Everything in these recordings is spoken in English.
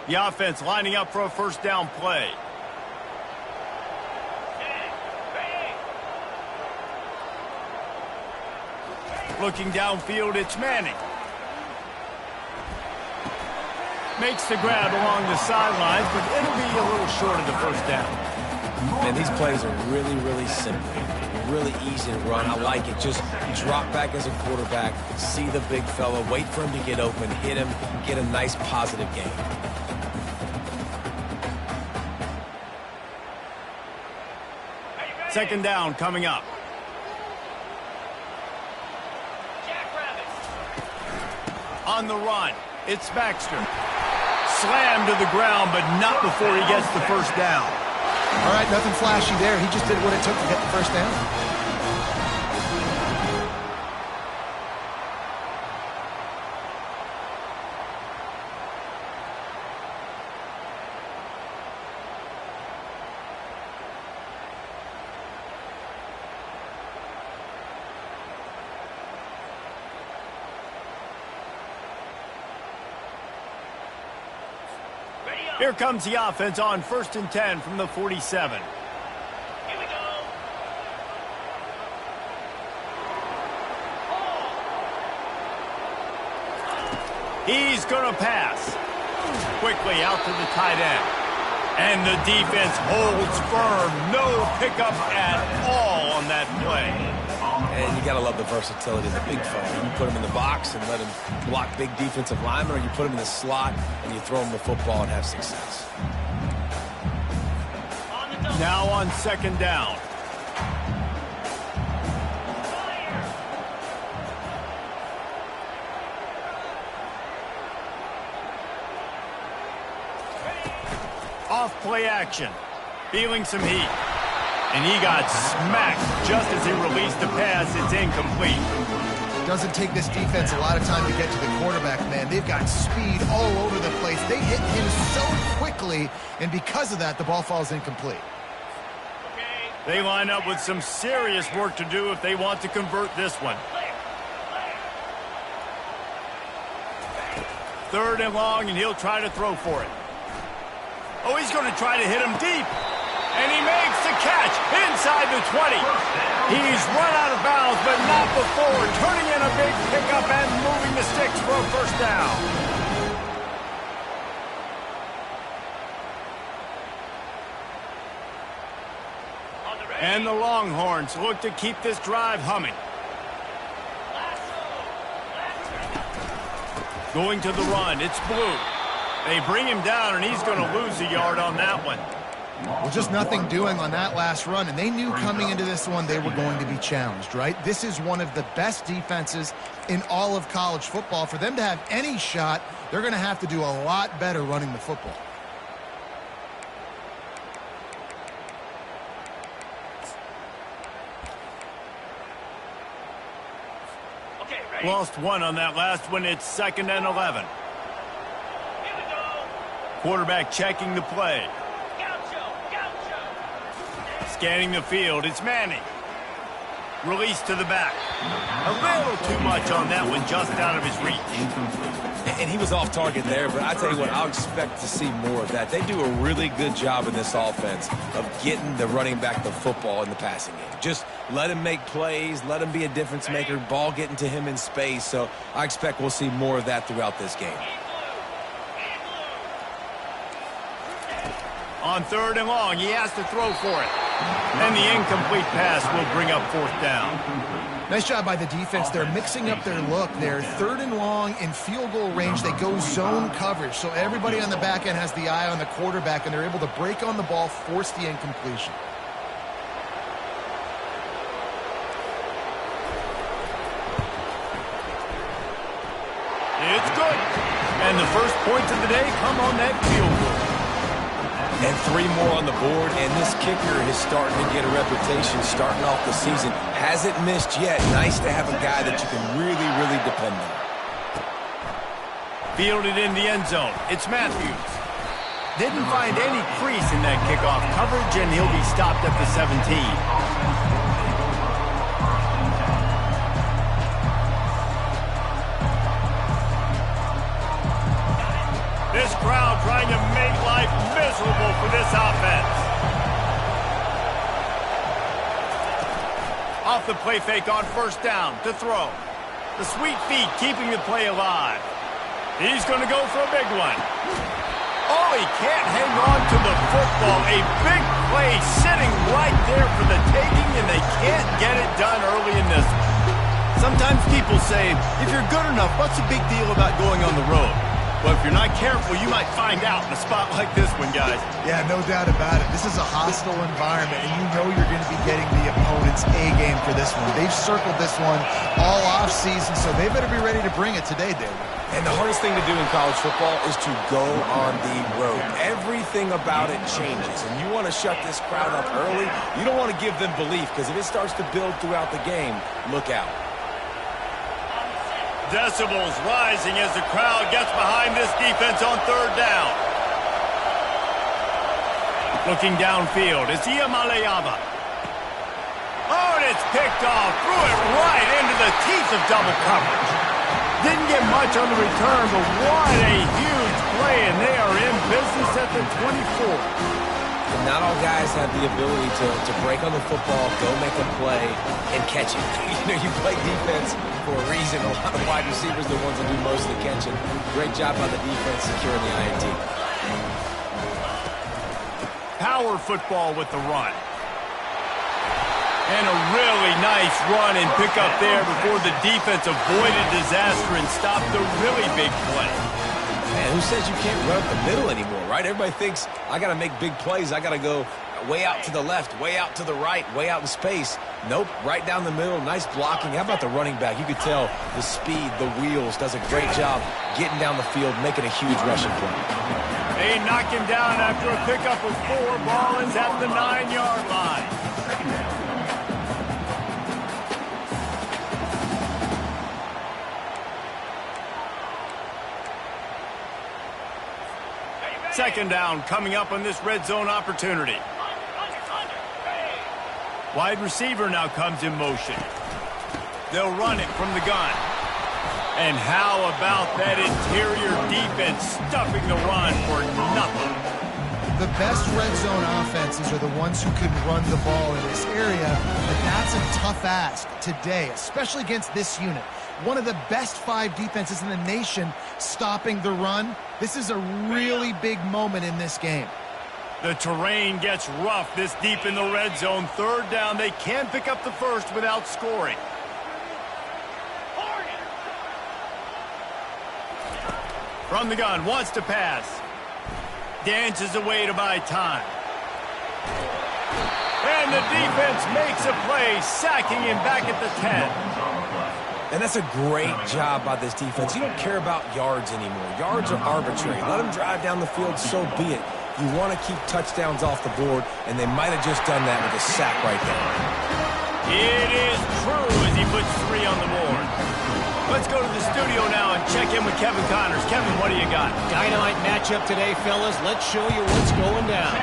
The offense lining up for a first down play. Looking downfield, it's Manning. Makes the grab along the sidelines, but it'll be a little short of the first down. And these plays are really, really simple. Really easy to run. I like it. Just drop back as a quarterback, see the big fella, wait for him to get open, hit him, get a nice positive gain. Second down coming up. On the run, it's Baxter. Slammed to the ground, but not before he gets the first down. All right, nothing flashy there. He just did what it took to get the first down. Here comes the offense on 1st and 10 from the 47. Here we go. He's going to pass. Quickly out to the tight end. And the defense holds firm. No pickup at all on that play. And you got to love the versatility of the big fella. You put him in the box and let him block big defensive linemen, or you put him in the slot and you throw him the football and have success. Now on second down. Off play action. Feeling some heat. And he got smacked just as he released the pass. It's incomplete. Doesn't take this defense a lot of time to get to the quarterback, man. They've got speed all over the place. They hit him so quickly, and because of that, the ball falls incomplete. They line up with some serious work to do if they want to convert this one. 3rd and long, and he'll try to throw for it. Oh, he's going to try to hit him deep. And he makes the catch inside the 20. He's run out of bounds, but not before turning in a big pickup and moving the sticks for a first down. And the Longhorns look to keep this drive humming. Going to the run, it's Blue. They bring him down, and he's going to lose a yard on that one. Well, just nothing doing on that last run, and they knew coming into this one they were going to be challenged, right? This is one of the best defenses in all of college football. For them to have any shot, they're going to have to do a lot better running the football. Lost one on that last one. It's 2nd and 11. Quarterback checking the play. Scanning the field, it's Manning. Release to the back. A little too much on that one, just out of his reach. And he was off target there, but I tell you what, I'll expect to see more of that. They do a really good job in this offense of getting the running back the football in the passing game. Just let him make plays, let him be a difference maker, ball getting to him in space. So I expect we'll see more of that throughout this game. On 3rd and long, he has to throw for it. And the incomplete pass will bring up 4th down. Nice job by the defense. They're mixing up their look. They're 3rd and long in field goal range. They go zone coverage. So everybody on the back end has the eye on the quarterback, and they're able to break on the ball, force the incompletion. It's good. And the first points of the day come on that field goal. And 3 more on the board, and this kicker is starting to get a reputation starting off the season. Hasn't missed yet. Nice to have a guy that you can really, really depend on. Fielded in the end zone. It's Matthews. Didn't find any crease in that kickoff coverage, and he'll be stopped at the 17. This crowd trying to make life miserable for this offense. Off the play fake on first down to throw. The sweet feet keeping the play alive. He's going to go for a big one. Oh, he can't hang on to the football. A big play sitting right there for the taking, and they can't get it done early in this one. Sometimes people say, if you're good enough, what's the big deal about going on the road? Well, if you're not careful, you might find out in a spot like this one, guys. Yeah, no doubt about it. This is a hostile environment, and you know you're going to be getting the opponent's A game for this one. They've circled this one all offseason, so they better be ready to bring it today, David. And the hardest thing to do in college football is to go on the road. Everything about it changes, and you want to shut this crowd up early. You don't want to give them belief, because if it starts to build throughout the game, look out. Decibels rising as the crowd gets behind this defense on third down. Looking downfield, it's Iamaleava. Oh, and it's picked off. Threw it right into the teeth of double coverage. Didn't get much on the return, but what a huge play, and they are in business at the 24. And not all guys have the ability to break on the football, go make a play, and catch it. You know, you play defense for a reason. A lot of wide receivers are the ones that do most of the catching. Great job by the defense securing the INT. Power football with the run. And a really nice run and pick up there before the defense avoided disaster and stopped the really big play. Man, who says you can't run up the middle anymore, right? Everybody thinks, I got to make big plays. I got to go way out to the left, way out to the right, way out in space. Nope, right down the middle, nice blocking. How about the running back? You could tell the speed, the wheels, does a great job getting down the field, making a huge rushing play. They knock him down after a pickup of 4. Ball is at the 9-yard line. Second down coming up on this red zone opportunity. Wide receiver now comes in motion. They'll run it from the gun. And how about that interior defense stuffing the run for nothing? The best red zone offenses are the ones who can run the ball in this area, but that's a tough ask today, especially against this unit. One of the best 5 defenses in the nation stopping the run. This is a really big moment in this game. The terrain gets rough this deep in the red zone. Third down, they can pick up the first without scoring. From the gun, wants to pass. Dances away to buy time. And the defense makes a play, sacking him back at the 10. And that's a great job by this defense. You don't care about yards anymore. Yards are arbitrary. Let them drive down the field, so be it. You want to keep touchdowns off the board, and they might have just done that with a sack right there. It is true as he puts 3 on the board. Let's go to the studio now and check in with Kevin Connors. Kevin, what do you got? Dynamite matchup today, fellas. Let's show you what's going down.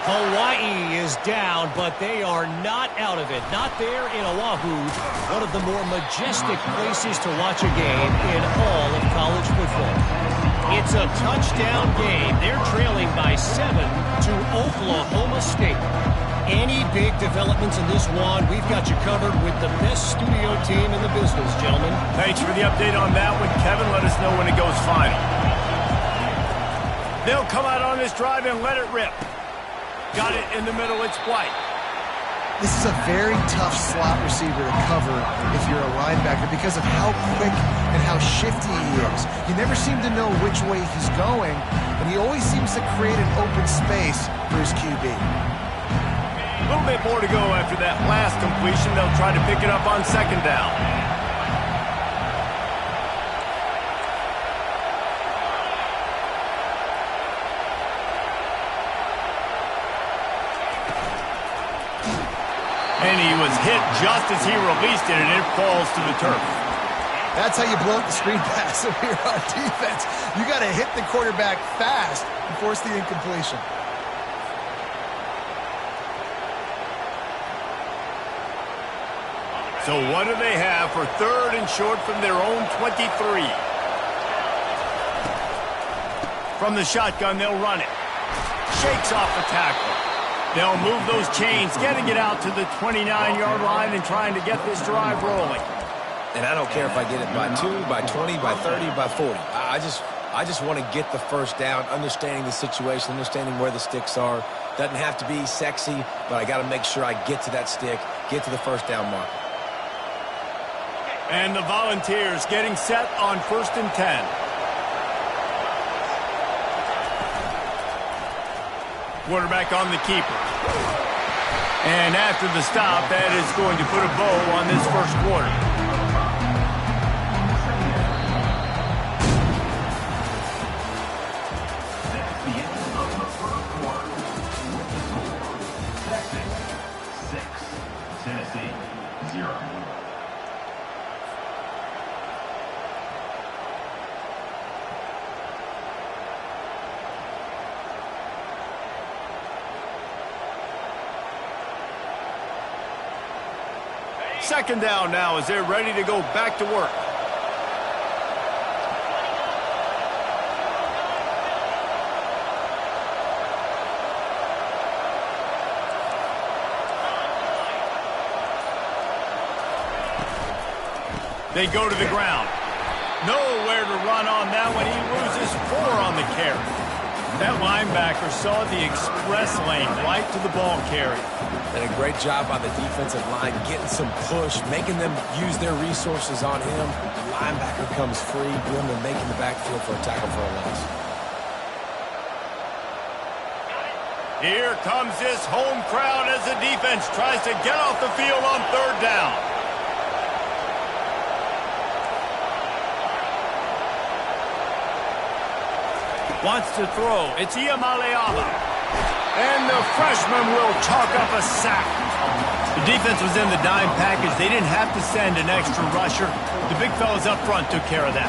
Hawaii is down, but they are not out of it. Not there in Oahu, one of the more majestic places to watch a game in all of college football. It's a touchdown game. They're trailing by 7 to Oklahoma State. Any big developments in this one, we've got you covered with the best studio team in the business, gentlemen. Thanks for the update on that one, Kevin. Let us know when it goes final. They'll come out on this drive and let it rip. Got it in the middle, it's White. This is a very tough slot receiver to cover if you're a linebacker because of how quick and how shifty he is. You never seem to know which way he's going, and he always seems to create an open space for his QB. A little bit more to go after that last completion. They'll try to pick it up on second down. And he was hit just as he released it, and it falls to the turf. That's how you blow up the screen pass if you're on defense. You got to hit the quarterback fast and force the incompletion. So what do they have for third and short from their own 23? From the shotgun, they'll run it. Shakes off the tackle. They'll move those chains, getting it out to the 29-yard line and trying to get this drive rolling. And I don't care if I get it by 2, by 20, by 30, by 40. I just want to get the first down, understanding the situation, understanding where the sticks are. Doesn't have to be sexy, but I got to make sure I get to that stick, get to the first down mark. And the Volunteers getting set on 1st and 10. Quarterback on the keeper. And after the stop, that is going to put a bow on this first quarter. Second down now as they're ready to go back to work. They go to the ground. Nowhere to run on that one. He loses 4 on the carry. That linebacker saw the express lane right to the ball carrier. And a great job on the defensive line, getting some push, making them use their resources on him. The linebacker comes free, boom, and making the backfield for a tackle for a loss. Here comes this home crowd as the defense tries to get off the field on 3rd down. Wants to throw. It's Iamaleava. And the freshman will chalk up a sack. The defense was in the dime package. They didn't have to send an extra rusher. The big fellas up front took care of that.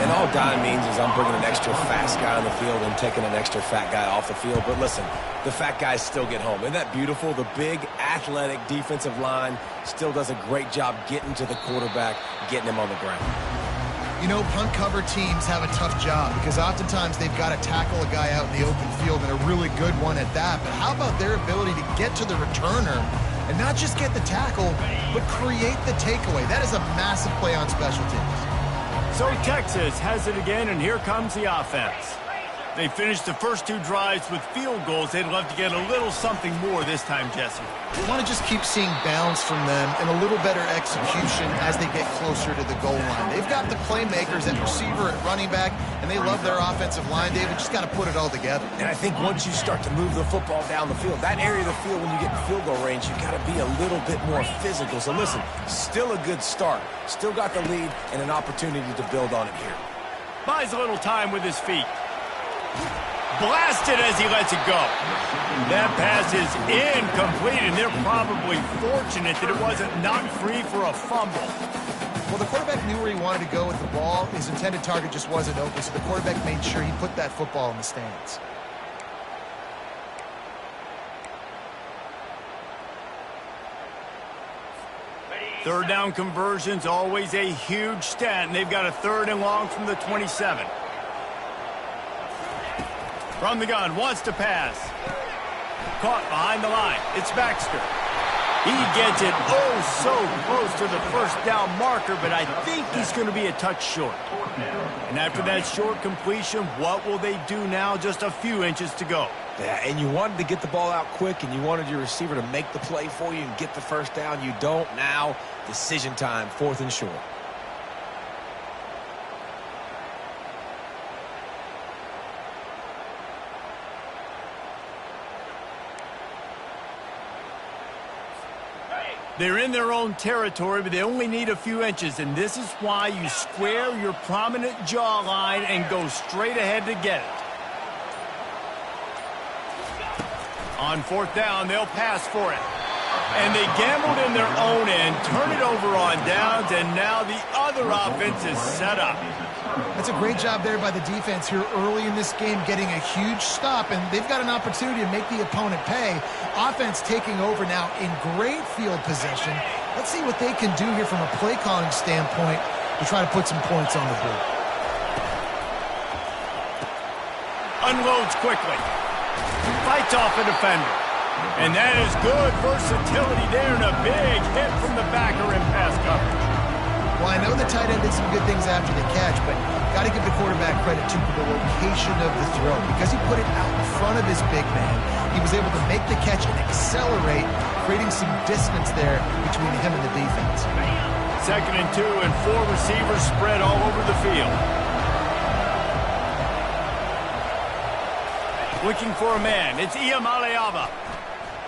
And all dime means is I'm bringing an extra fast guy on the field and taking an extra fat guy off the field. But listen, the fat guys still get home. Isn't that beautiful? The big, athletic defensive line still does a great job getting to the quarterback, getting him on the ground. You know, punt cover teams have a tough job because oftentimes they've got to tackle a guy out in the open field, and a really good one at that. But how about their ability to get to the returner and not just get the tackle, but create the takeaway? That is a massive play on special teams. So Texas has it again, and here comes the offense. They finished the first 2 drives with field goals. They'd love to get a little something more this time, Jesse. We want to just keep seeing bounds from them and a little better execution as they get closer to the goal line. They've got the playmakers at receiver, at running back, and they love their offensive line. David, just got to put it all together. And I think once you start to move the football down the field, that area of the field when you get in field goal range, you got to be a little bit more physical. So listen, still a good start. Still got the lead and an opportunity to build on it here. Buys a little time with his feet. Blasted as he lets it go. That pass is incomplete, and they're probably fortunate that it wasn't knocked free for a fumble. Well, the quarterback knew where he wanted to go with the ball. His intended target just wasn't open, so the quarterback made sure he put that football in the stands. Third down conversion's always a huge stat, and they've got a 3rd and long from the 27. From the gun, wants to pass. Caught behind the line. It's Baxter. He gets it so close to the first down marker, but I think he's going to be a touch short. And after that short completion, what will they do now? Just a few inches to go. Yeah, and you wanted to get the ball out quick, and you wanted your receiver to make the play for you and get the first down. You don't now. Decision time, 4th and short. They're in their own territory, but they only need a few inches, and this is why you square your prominent jawline and go straight ahead to get it. On 4th down, they'll pass for it. And they gambled in their own end, turn it over on downs, and now the other offense is set up. That's a great job there by the defense here early in this game, getting a huge stop, and they've got an opportunity to make the opponent pay. Offense taking over now in great field position. Let's see what they can do here from a play calling standpoint to try to put some points on the board. Unloads quickly. Fights off a defender. And that is good versatility there, and a big hit from the backer in pass coverage. Well, I know the tight end did some good things after the catch, but got to give the quarterback credit, too, for the location of the throw. Because he put it out in front of his big man, he was able to make the catch and accelerate, creating some distance there between him and the defense. 2nd and 2, and 4 receivers spread all over the field. Looking for a man. It's Iamaleava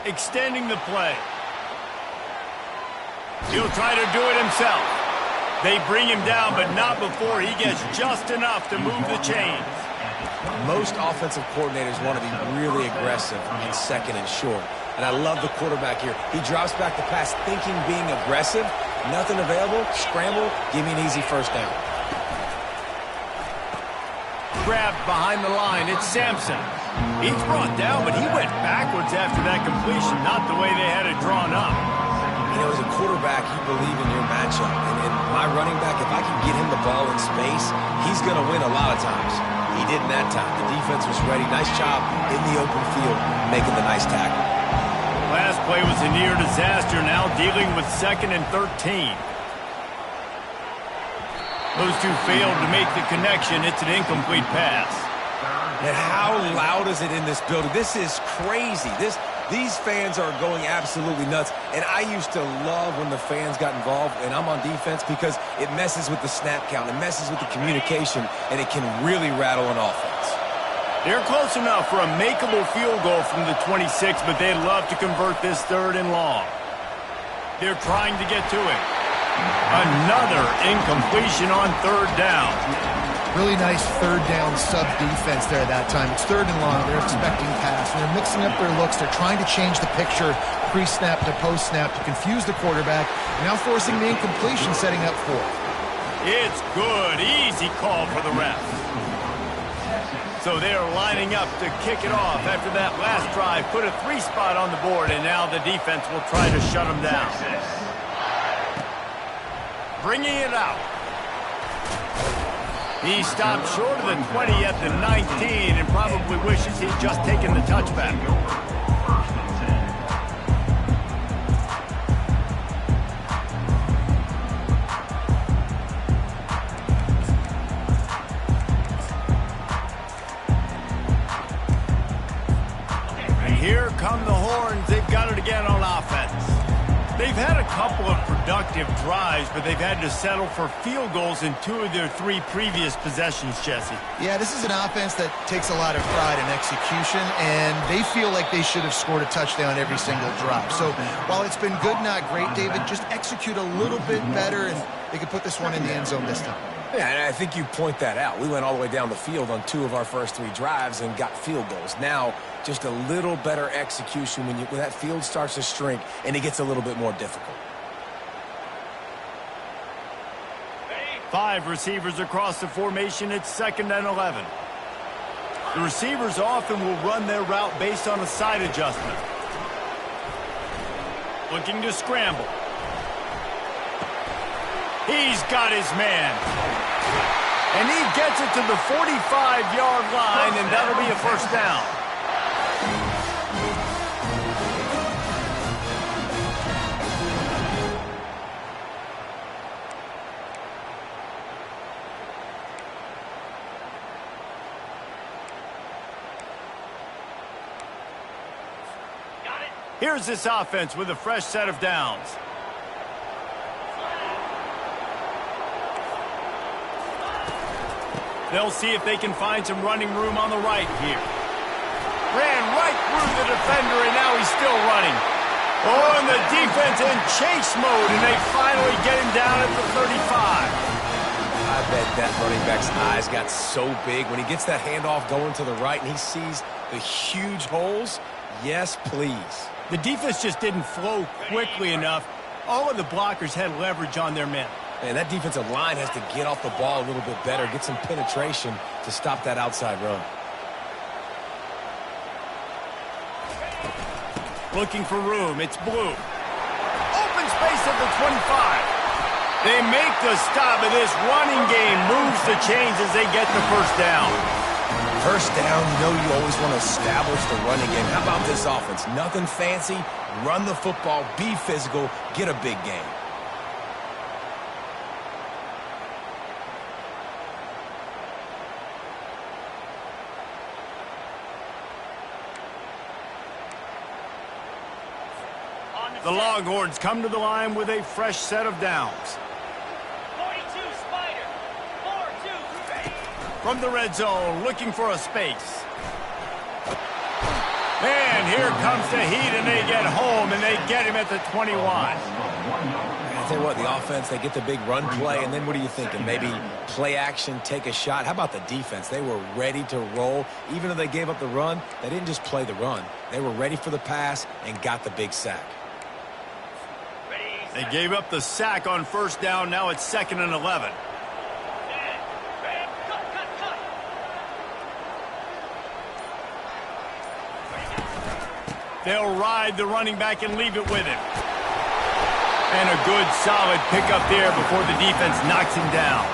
extending the play. He'll try to do it himself. They bring him down, but not before he gets just enough to move the chains. Most offensive coordinators want to be really aggressive on 2nd and short. And I love the quarterback here. He drops back the pass thinking being aggressive. Nothing available. Scramble. Give me an easy first down. Grabbed behind the line. It's Sampson. He's brought down, but he went backwards after that completion, not the way they had it drawn up. You know, as a quarterback, you believe in your matchup. And my running back, if I can get him the ball in space, he's going to win a lot of times. He didn't that time. The defense was ready. Nice job in the open field, making the nice tackle. Last play was a near disaster, now dealing with 2nd and 13. Those two failed to make the connection. It's an incomplete pass. And how loud is it in this building? This is crazy. These fans are going absolutely nuts. And I used to love when the fans got involved, and I'm on defense, because it messes with the snap count. It messes with the communication, and it can really rattle an offense. They're close enough for a makeable field goal from the 26, but they'd love to convert this 3rd and long. They're trying to get to it. Another incompletion on 3rd down. Really nice 3rd down sub-defense there that time. It's 3rd and long. They're expecting pass. They're mixing up their looks. They're trying to change the picture pre-snap to post-snap to confuse the quarterback. Now forcing the incompletion, setting up 4th. It's good. Easy call for the ref. So they are lining up to kick it off after that last drive. Put a 3 spot on the board, and now the defense will try to shut them down. Bringing it out. He stopped short of the 20 at the 19 and probably wishes he'd just taken the touchback. And here come the horns. They've got it again on offense. They've had a couple of productive drives, but they've had to settle for field goals in 2 of their 3 previous possessions, Jesse. Yeah, this is an offense that takes a lot of pride in execution, and they feel like they should have scored a touchdown every single drive. So while it's been good, not great, David, just execute a little bit better, and they could put this one in the end zone this time. Yeah, and I think you point that out. We went all the way down the field on 2 of our first 3 drives and got field goals. Now, just a little better execution when that field starts to shrink and it gets a little bit more difficult. 5 receivers across the formation. It's 2nd and 11. The receivers often will run their route based on a side adjustment. Looking to scramble. He's got his man. And he gets it to the 45-yard line, and that'll be a first down. Here's this offense with a fresh set of downs. They'll see if they can find some running room on the right here. Ran right through the defender, and now he's still running. Oh, and the defense in chase mode, and they finally get him down at the 35. I bet that running back's eyes got so big when he gets that handoff going to the right and he sees the huge holes. Yes, please. The defense just didn't flow quickly enough. All of the blockers had leverage on their men. Man, that defensive line has to get off the ball a little bit better, get some penetration to stop that outside run. Looking for room. It's Blue. Open space at the 25. They make the stop, and this running game moves the chains as they get the first down. First down, you know you always want to establish the run again. How about this offense? Nothing fancy. Run the football, be physical, get a big gain. The Longhorns come to the line with a fresh set of downs. 42, Spider. 4-2, 3. From the red zone, looking for a space. And here comes the heat, and they get home, and they get him at the 21. I tell you what, the offense, they get the big run play, and then what are you thinking? Maybe play action, take a shot. How about the defense? They were ready to roll. Even though they gave up the run, they didn't just play the run. They were ready for the pass and got the big sack. They gave up the sack on first down. Now it's 2nd and 11. They'll ride the running back and leave it with him. And a good, solid pickup there before the defense knocks him down.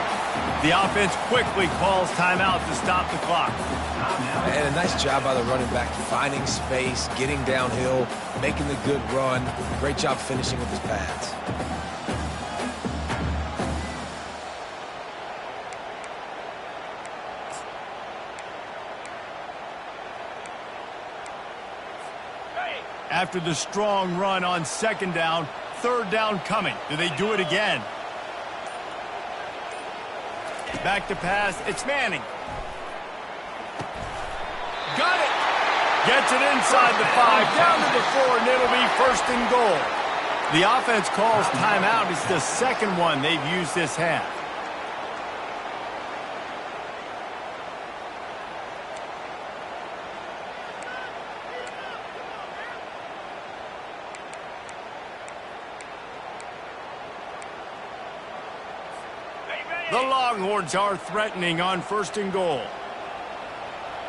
The offense quickly calls timeout to stop the clock. And a nice job by the running back, finding space, getting downhill, making the good run. Great job finishing with his pads. After the strong run on 2nd down, 3rd down coming. Do they do it again? Back to pass. It's Manning. Got it. Gets it inside the 5, down to the 4, and it'll be 1st and goal. The offense calls timeout. It's the second one they've used this half. The Longhorns are threatening on 1st and goal.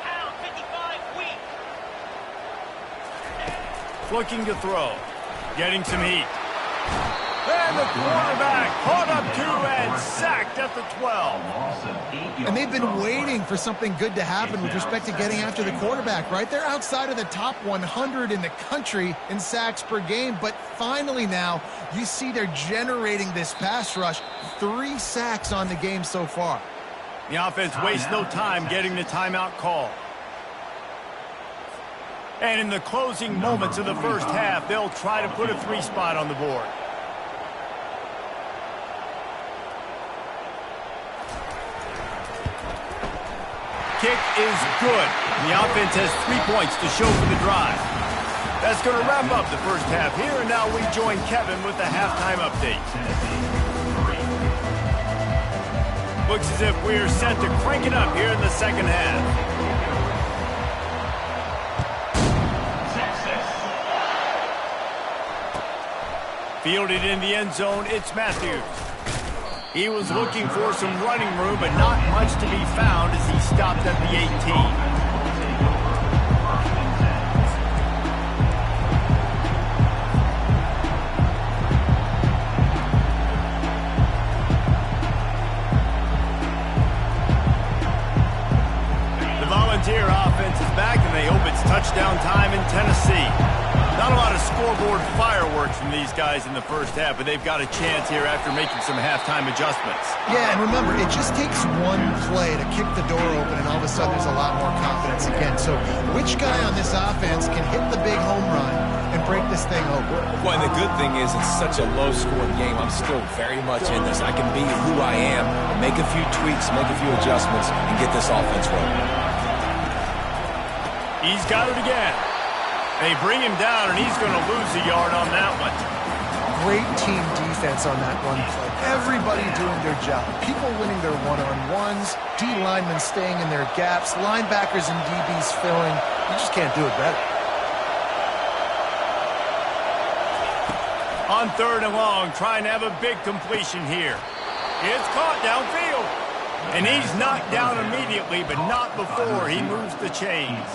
Pound 55, weak. Looking to throw. Getting some heat. And the quarterback caught up 2 and sacked at the 12. And they've been waiting for something good to happen with respect to getting after the quarterback, right? They're outside of the top 100 in the country in sacks per game, but finally now you see they're generating this pass rush. 3 sacks on the game so far. The offense wastes no time getting the timeout call. And in the closing moments of the first half, they'll try to put a 3 spot on the board. Kick is good. The offense has 3 points to show for the drive. That's going to wrap up the first half here, and now we join Kevin with the halftime update. Looks as if we're set to crank it up here in the second half. Fielded in the end zone, it's Matthews. He was looking for some running room, but not much to be found as he stopped at the 18. Volunteer offense is back, and they hope it's touchdown time in Tennessee. Not a lot of scoreboard fireworks from these guys in the first half, but they've got a chance here after making some halftime adjustments. Yeah, and remember, it just takes one play to kick the door open, and all of a sudden there's a lot more confidence again. So which guy on this offense can hit the big home run and break this thing open? Well, and the good thing is it's such a low-scoring game. I'm still very much in this. I can be who I am, make a few tweaks, make a few adjustments, and get this offense rolling. He's got it again. They bring him down, and he's going to lose a yard on that one. Great team defense on that run play. Everybody doing their job. People winning their one-on-ones, D linemen staying in their gaps, linebackers and DBs filling. You just can't do it better. On 3rd and long, trying to have a big completion here. It's caught downfield. And he's knocked down immediately, but not before he moves the chains.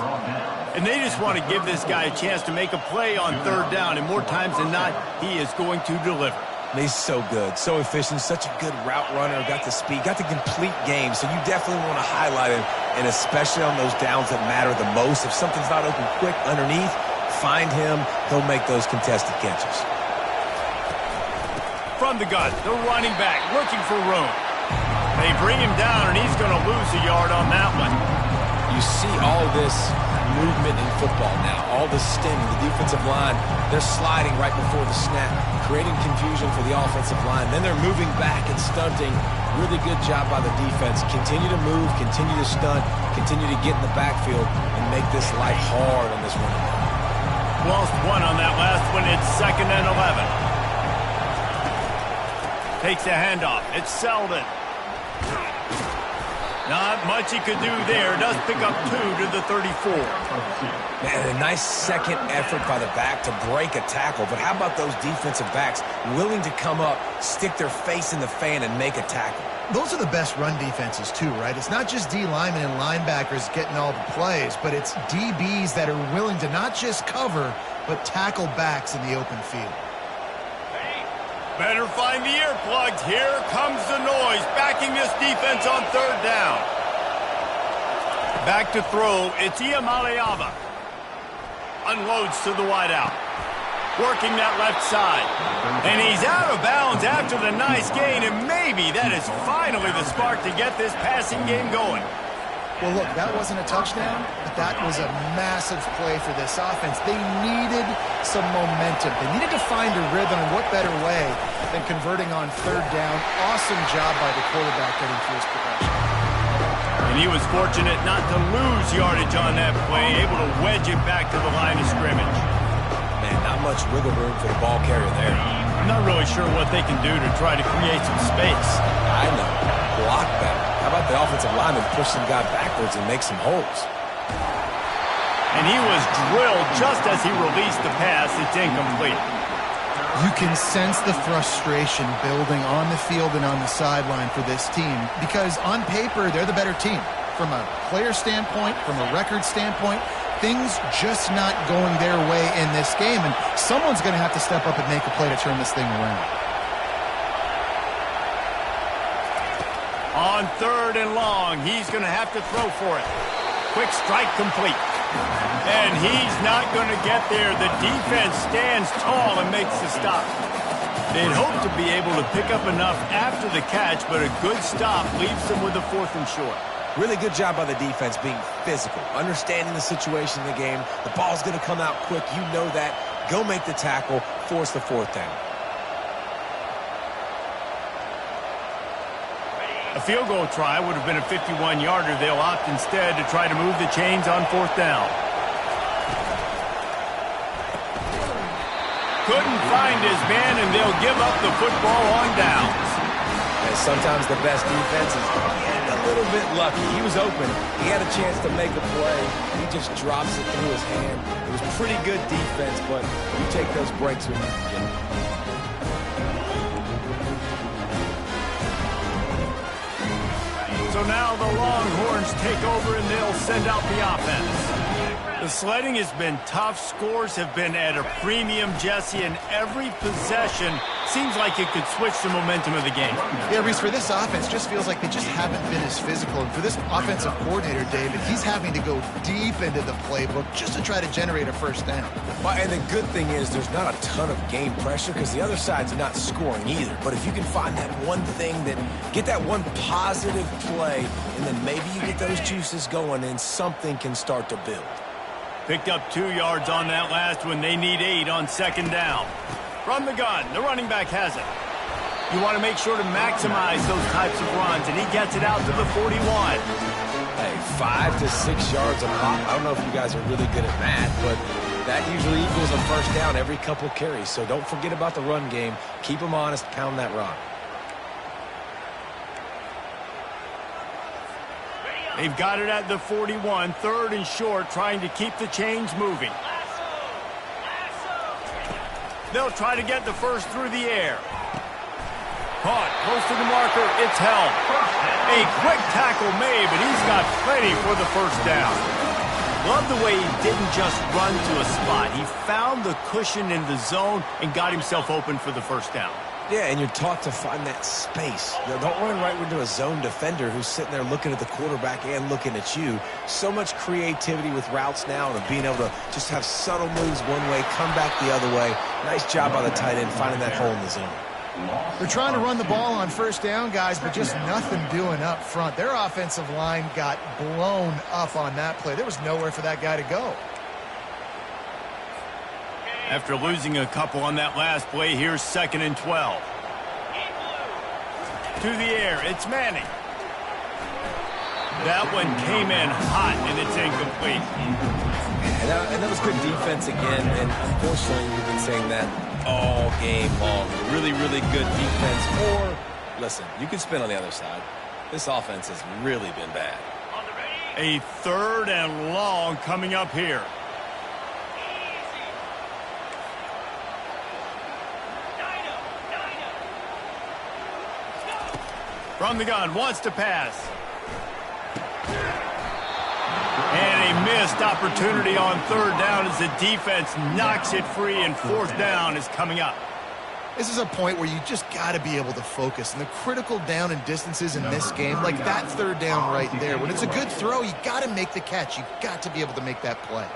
And they just want to give this guy a chance to make a play on 3rd down, and more times than not, he is going to deliver. He's so good, so efficient, such a good route runner, got the speed, got the complete game. So you definitely want to highlight him, and especially on those downs that matter the most. If something's not open quick underneath, find him. He'll make those contested catches. From the gun, the running back looking for room. They bring him down, and he's going to lose a yard on that one. You see all this movement in football now, all the stemming, the defensive line, they're sliding right before the snap, creating confusion for the offensive line. Then they're moving back and stunting. Really good job by the defense. Continue to move, continue to stunt, continue to get in the backfield and make this life hard on this running back. Lost one on that last one. It's 2nd and 11. Takes a handoff. It's Selden. Not much he could do there. Does pick up 2 to the 34. Man, a nice second effort by the back to break a tackle. But how about those defensive backs willing to come up, stick their face in the fan, and make a tackle? Those are the best run defenses too, right? It's not just D linemen and linebackers getting all the plays, but it's DBs that are willing to not just cover, but tackle backs in the open field. Better find the earplugs. Here comes the noise, backing this defense on 3rd down. Back to throw. It's Iamaleava. Unloads to the wideout. Working that left side. And he's out of bounds after the nice gain, and maybe that is finally the spark to get this passing game going. Well, look, that wasn't a touchdown, but that was a massive play for this offense. They needed some momentum. They needed to find a rhythm, and what better way than converting on 3rd down. Awesome job by the quarterback getting through his progression. And he was fortunate not to lose yardage on that play, able to wedge it back to the line of scrimmage. Man, not much wiggle room for the ball carrier there. I'm not really sure what they can do to try to create some space. I know. Block better. How about the offensive lineman push some guy backwards and make some holes? And he was drilled just as he released the pass. It's incomplete. You can sense the frustration building on the field and on the sideline for this team because on paper, they're the better team. From a player standpoint, from a record standpoint, things just not going their way in this game, and someone's going to have to step up and make a play to turn this thing around. On 3rd and long, he's going to have to throw for it. Quick strike complete. And he's not going to get there. The defense stands tall and makes the stop. They'd hope to be able to pick up enough after the catch, but a good stop leaves them with a 4th and short. Really good job by the defense being physical, understanding the situation in the game. The ball's going to come out quick. You know that. Go make the tackle, force the 4th down. A field goal try would have been a 51-yarder. They'll opt instead to try to move the chains on 4th down. Couldn't find his man, and they'll give up the football on downs. And sometimes the best defense is getting a little bit lucky. He was open. He had a chance to make a play. He just drops it through his hand. It was pretty good defense, but you take those breaks when you get them. So now the Longhorns take over, and they'll send out the offense. The sledding has been tough. Scores have been at a premium, Jesse, and every possession seems like it could switch the momentum of the game. Yeah, Reese, for this offense, just feels like they just haven't been as physical. And for this offensive coordinator, David, he's having to go deep into the playbook just to try to generate a 1st down. Well, and the good thing is there's not a ton of game pressure because the other side's not scoring either. But if you can find that one thing, get that one positive play, and then maybe you get those juices going and something can start to build. Picked up 2 yards on that last one. They need 8 on 2nd down. From the gun, the running back has it. You want to make sure to maximize those types of runs, and he gets it out to the 41. Hey, 5 to 6 yards a pop. I don't know if you guys are really good at math, but that usually equals a 1st down every couple carries. So don't forget about the run game. Keep them honest, pound that rock. They've got it at the 41, 3rd and short, trying to keep the chains moving. They'll try to get the 1st through the air. Caught, close to the marker, it's held. A quick tackle made, but he's got plenty for the 1st down. Love the way he didn't just run to a spot. He found the cushion in the zone and got himself open for the 1st down. Yeah, and you're taught to find that space. Don't run right into a zone defender who's sitting there looking at the quarterback and looking at you. So much creativity with routes now and being able to just have subtle moves one way, come back the other way. Nice job by the tight end finding that hole in the zone. They're trying to run the ball on first down, guys, but just nothing doing up front. Their offensive line got blown up on that play. There was nowhere for that guy to go. After losing a couple on that last play, here's 2nd and 12. To the air, it's Manning. That one came in hot, and it's incomplete. And that was good defense again, and unfortunately, we've been saying that all game long. Really, really good defense. Or, listen, you can spin on the other side. This offense has really been bad. A 3rd and long coming up here. From the gun, wants to pass. And a missed opportunity on 3rd down as the defense knocks it free, and 4th down is coming up. This is a point where you just got to be able to focus. And the critical down and distances in this game, like that 3rd down right there, when it's a good throw, you got to make the catch. You got to be able to make that play.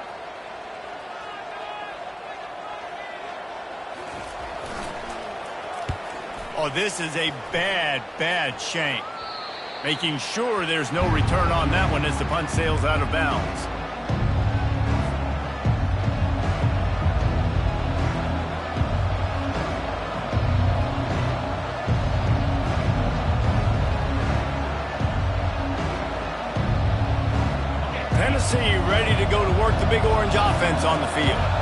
Oh, this is a bad, bad shank. Making sure there's no return on that one as the punt sails out of bounds. Tennessee ready to go to work the Big Orange offense on the field.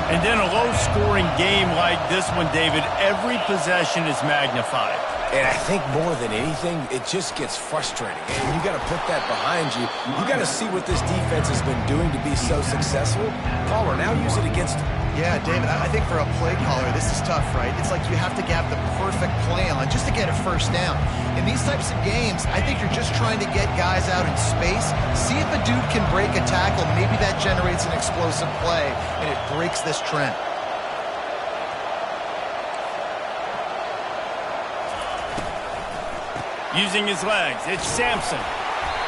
And then a low-scoring game like this one, David, every possession is magnified. And I think more than anything, it just gets frustrating. And you got to put that behind you. You got to see what this defense has been doing to be so successful. Caller, now use it against them. Yeah, David, I think for a play caller, this is tough, right? It's like you have to have the perfect play on just to get a 1st down. In these types of games, I think you're just trying to get guys out in space, see if a dude can break a tackle. Maybe that generates an explosive play, and it breaks this trend. Using his legs, it's Sampson.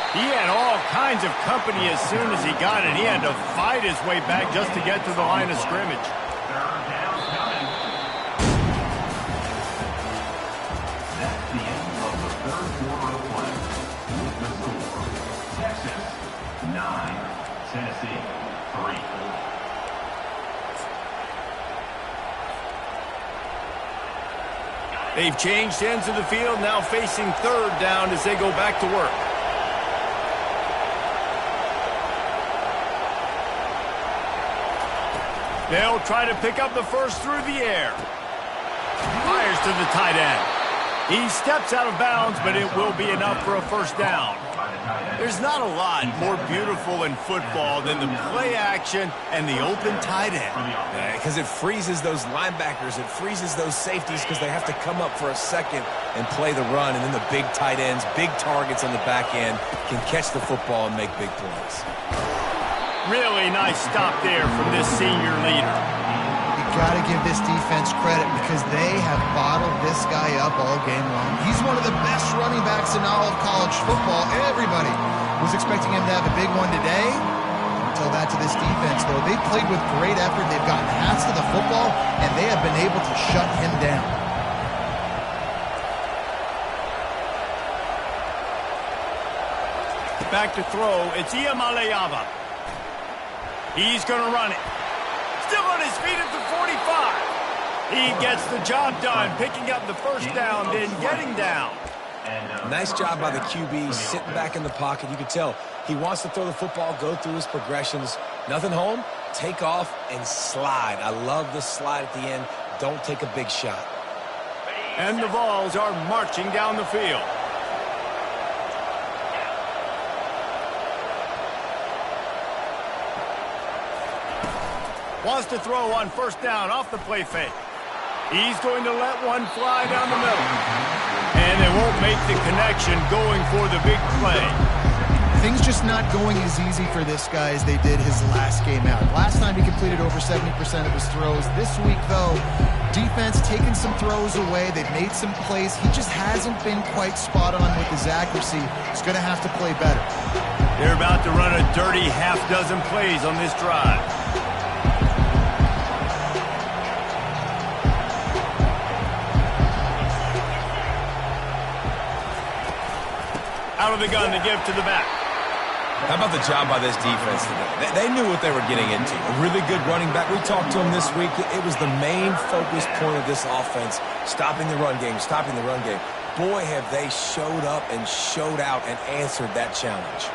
He had all kinds of company as soon as he got it. He had to fight his way back just to get to the line of scrimmage. That's the end of the 3rd quarter of play. The score, Texas 9, Tennessee 3. They've changed ends of the field, now facing 3rd down as they go back to work. They'll try to pick up the 1st through the air. Fires to the tight end. He steps out of bounds, but it will be enough for a 1st down. There's not a lot more beautiful in football than the play action and the open tight end. Yeah, because it freezes those linebackers. It freezes those safeties because they have to come up for a second and play the run. And then the big tight ends, big targets on the back end can catch the football and make big plays. Really nice stop there from this senior leader. You got to give this defense credit because they have bottled this guy up all game long. He's one of the best running backs in all of college football. Everybody was expecting him to have a big one today. Tell that to this defense, though. They played with great effort. They've gotten hats to the football, and they have been able to shut him down. Back to throw. It's Iamaleava. He's going to run it. Still on his feet at the 45. He gets the job done, picking up the 1st down, then getting down. Nice job by the QB, sitting back in the pocket. You can tell he wants to throw the football, go through his progressions. Nothing home, take off, and slide. I love the slide at the end. Don't take a big shot. And the Vols are marching down the field. Wants to throw on 1st down off the play fake. He's going to let one fly down the middle. And they won't make the connection going for the big play. Things just not going as easy for this guy as they did his last game out. Last time he completed over 70% of his throws. This week, though, defense taking some throws away. They've made some plays. He just hasn't been quite spot on with his accuracy. He's going to have to play better. They're about to run a dirty half-dozen plays on this drive. Out of the gun to give to the back. How about the job by this defense today? They knew what they were getting into. A really good running back. We talked to him this week. It was the main focus point of this offense, stopping the run game, stopping the run game. Boy, have they showed up and showed out and answered that challenge.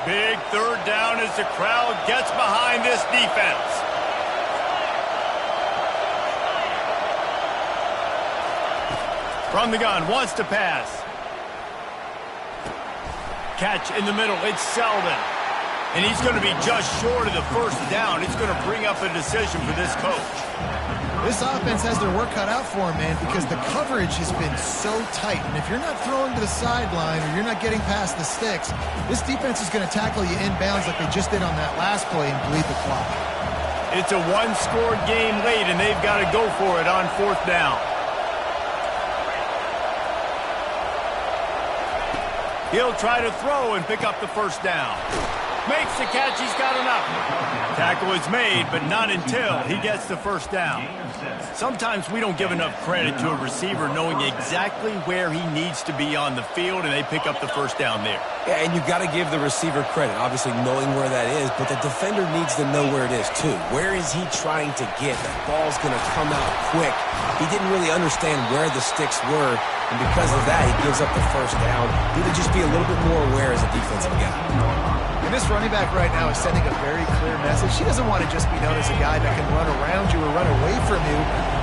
Big third down as the crowd gets behind this defense. From the gun, wants to pass. Catch in the middle, it's Selden. And he's going to be just short of the first down. It's going to bring up a decision for this coach. This offense has their work cut out for him, man, because the coverage has been so tight. And if you're not throwing to the sideline or you're not getting past the sticks, this defense is going to tackle you inbounds like they just did on that last play and bleed the clock. It's a one-score game late, and they've got to go for it on fourth down. He'll try to throw and pick up the first down. Makes the catch, he's got enough. Tackle is made, but not until he gets the first down. Sometimes we don't give enough credit to a receiver knowing exactly where he needs to be on the field, and they pick up the first down there. Yeah, and you've got to give the receiver credit, obviously knowing where that is, but the defender needs to know where it is too. Where is he trying to get? That ball's going to come out quick. He didn't really understand where the sticks were, and because of that, he gives up the first down. Need to just be a little bit more aware as a defensive guy. And this running back right now is sending a very clear message. He doesn't want to just be known as a guy that can run around you or run away from you.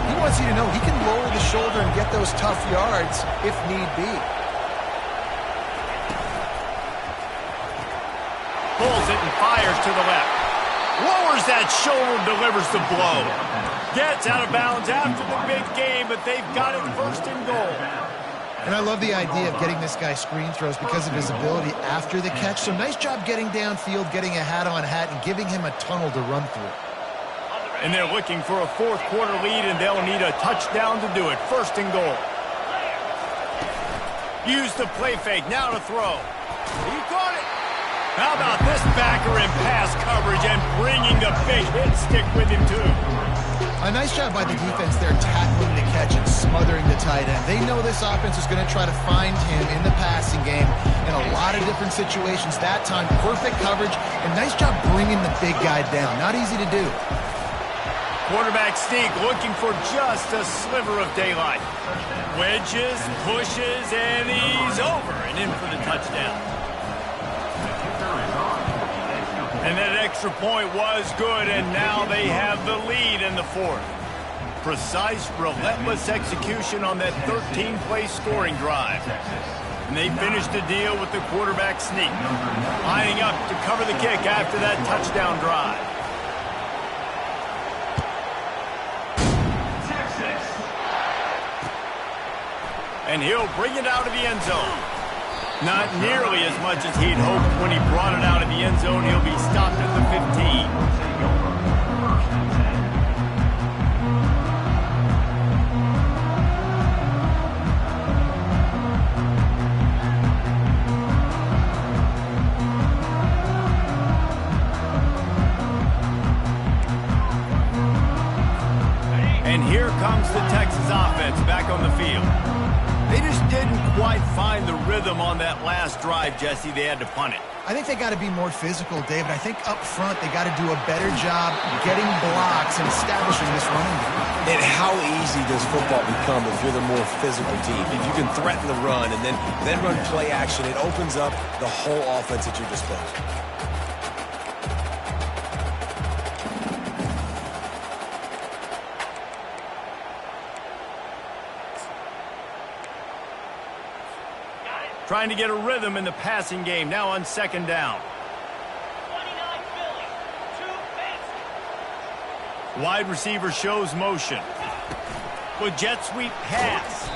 He wants you to know he can lower the shoulder and get those tough yards if need be. Pulls it and fires to the left. Lowers that shoulder, delivers the blow. Gets out of bounds after the big game, but they've got it first and goal. And I love the idea of getting this guy screen throws because of his ability after the catch. So nice job getting downfield, getting a hat-on-hat, and giving him a tunnel to run through. And they're looking for a fourth quarter lead, and they'll need a touchdown to do it. First and goal. Use the play fake, now to throw. He caught it. How about this backer in pass coverage and bringing the big hit stick with him, too. A nice job by the defense there tackling the catch and smothering the tight end. They know this offense is going to try to find him in the passing game in a lot of different situations. That time, perfect coverage, and nice job bringing the big guy down. Not easy to do. Quarterback sneak looking for just a sliver of daylight. Wedges, pushes, and he's over and in for the touchdown. And that extra point was good, and now they have the lead in the fourth. Precise, relentless execution on that 13-play scoring drive. And they finished the deal with the quarterback sneak, lining up to cover the kick after that touchdown drive. And he'll bring it out of the end zone. Not nearly as much as he'd hoped when he brought it out of the end zone. He'll be stopped at the 15. And here comes the Texas offense back on the field. They just didn't quite find the rhythm on that last drive, Jesse. They had to punt it. I think they got to be more physical, David. I think up front they got to do a better job getting blocks and establishing this running game. And how easy does football become if you're the more physical team? If you can threaten the run and then run play action, it opens up the whole offense at your disposal. Trying to get a rhythm in the passing game, now on second down. 29 Philly, 2 passes. Wide receiver shows motion. With jet sweep pass.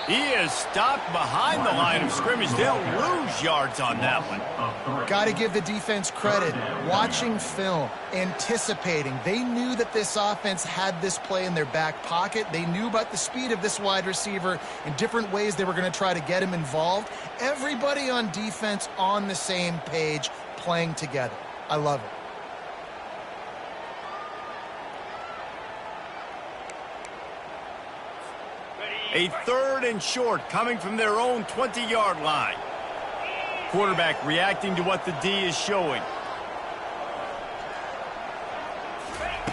He is stopped behind the line of scrimmage. They'll lose yards on that one. Got to give the defense credit. Watching film, anticipating. They knew that this offense had this play in their back pocket. They knew about the speed of this wide receiver and different ways they were going to try to get him involved. Everybody on defense on the same page, playing together. I love it. A 3rd and short coming from their own 20-yard line. Quarterback reacting to what the D is showing.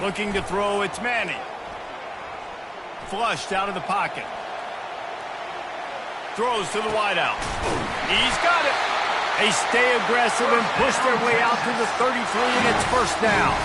Looking to throw, it's Manning. Flushed out of the pocket. Throws to the wideout. He's got it. They stay aggressive and push their way out to the 33, and it's first down.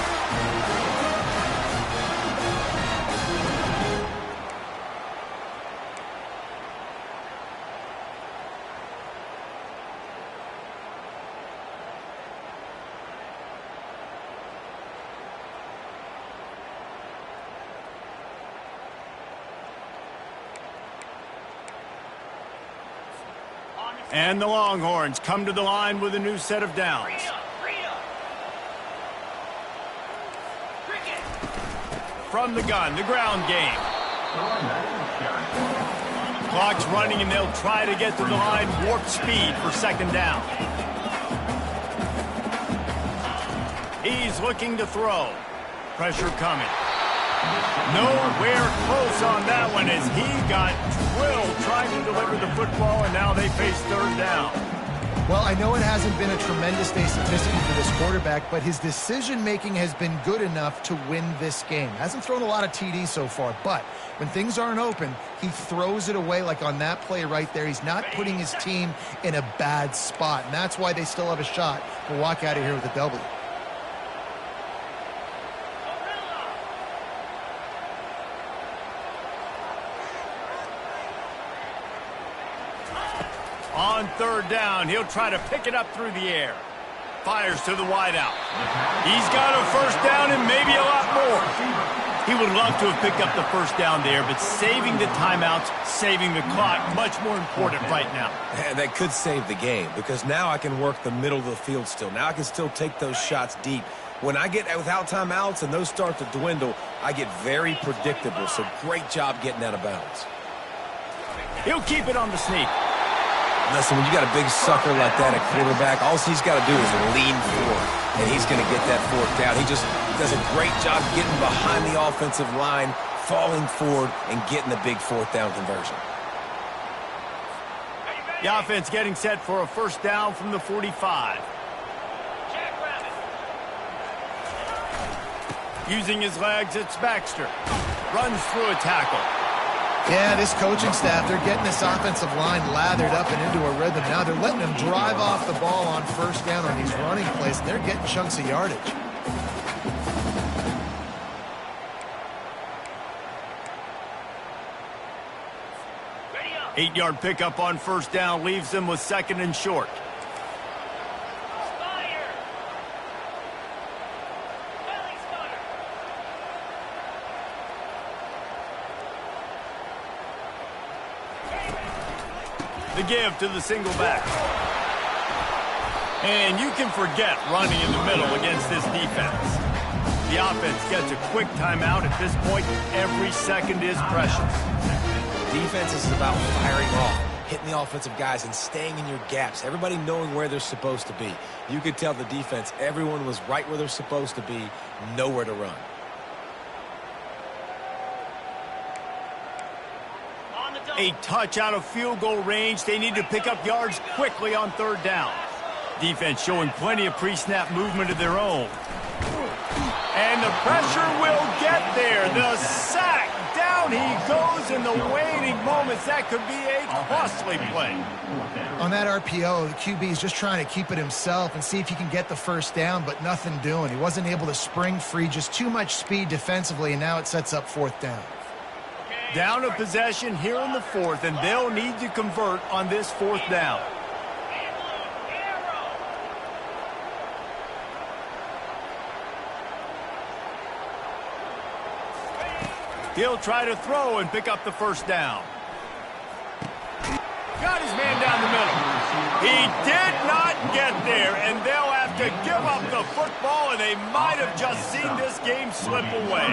And the Longhorns come to the line with a new set of downs. From the gun, the ground game. Clock's running, and they'll try to get to the line warp speed for second down. He's looking to throw. Pressure coming. Nowhere close on that one as he got drilled trying to deliver the football, and now they face third down. Well, I know it hasn't been a tremendous day statistically for this quarterback, but his decision-making has been good enough to win this game. Hasn't thrown a lot of TDs so far, but when things aren't open, he throws it away like on that play right there. He's not putting his team in a bad spot, and that's why they still have a shot to walk out of here with a W. On third down, he'll try to pick it up through the air. Fires to the wideout. He's got a first down and maybe a lot more. He would love to have picked up the first down there, but saving the timeouts, saving the clock, much more important right now. And that could save the game because now I can work the middle of the field still. Now I can still take those shots deep. When I get without timeouts and those start to dwindle, I get very predictable. So great job getting out of bounds. He'll keep it on the sneak. Listen, when you got a big sucker like that at quarterback, all he's got to do is lean forward, and he's going to get that fourth down. He just does a great job getting behind the offensive line, falling forward, and getting the big fourth down conversion. The offense getting set for a first down from the 45. Using his legs, it's Baxter. Runs through a tackle. Yeah, this coaching staff, they're getting this offensive line lathered up and into a rhythm. Now they're letting them drive off the ball on first down on these running plays, and they're getting chunks of yardage. Eight-yard pickup on first down leaves them with second and short. The give to the single back. And you can forget running in the middle against this defense. The offense gets a quick timeout. At this point, every second is precious. Defense is about firing off, hitting the offensive guys, and staying in your gaps. Everybody knowing where they're supposed to be. You could tell the defense, everyone was right where they're supposed to be, nowhere to run. A touch out of field goal range. They need to pick up yards quickly on third down. Defense showing plenty of pre-snap movement of their own. And the pressure will get there. The sack. Down he goes in the waning moments. That could be a costly play. On that RPO, the QB is just trying to keep it himself and see if he can get the first down, but nothing doing. He wasn't able to spring free. Just too much speed defensively, and now it sets up fourth down. Down a possession here in the fourth, and they'll need to convert on this fourth down. He'll try to throw and pick up the first down. got his man down the middle. He did not get there, and they'll have to give up the football, and they might have just seen this game slip away.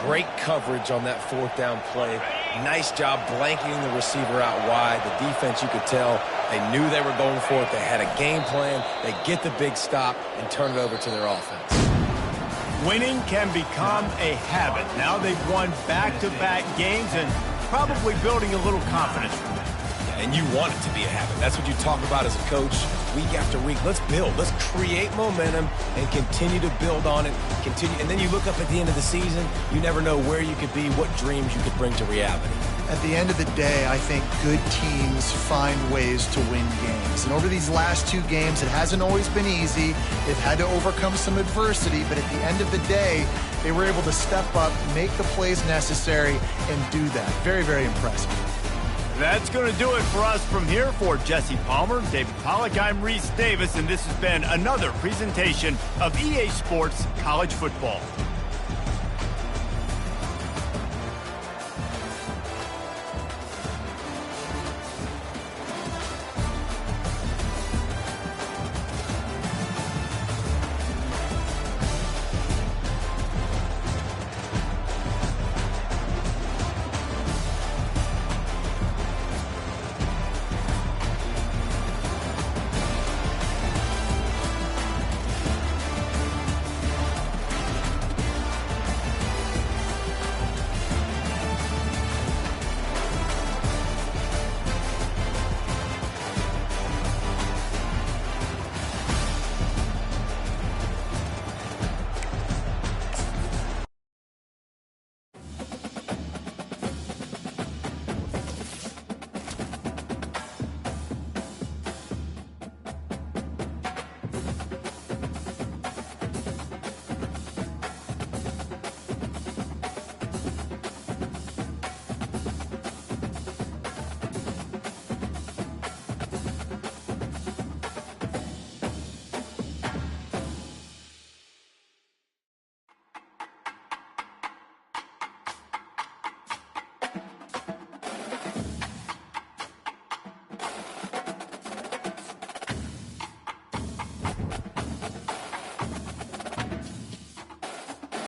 Great coverage on that fourth down play. Nice job blanketing the receiver out wide. The defense, you could tell, they knew they were going for it. They had a game plan. They get the big stop and turn it over to their offense. Winning can become a habit. Now they've won back-to-back games and probably building a little confidence from it. And you want it to be a habit. That's what you talk about as a coach week after week. Let's build. Let's create momentum and continue to build on it. And then you look up at the end of the season, you never know where you could be, what dreams you could bring to reality. At the end of the day, I think good teams find ways to win games. And over these last two games, it hasn't always been easy. They've had to overcome some adversity, but at the end of the day, they were able to step up, make the plays necessary, and do that. Very, very impressive. That's going to do it for us from here. For Jesse Palmer, David Pollack, I'm Reese Davis, and this has been another presentation of EA Sports College Football.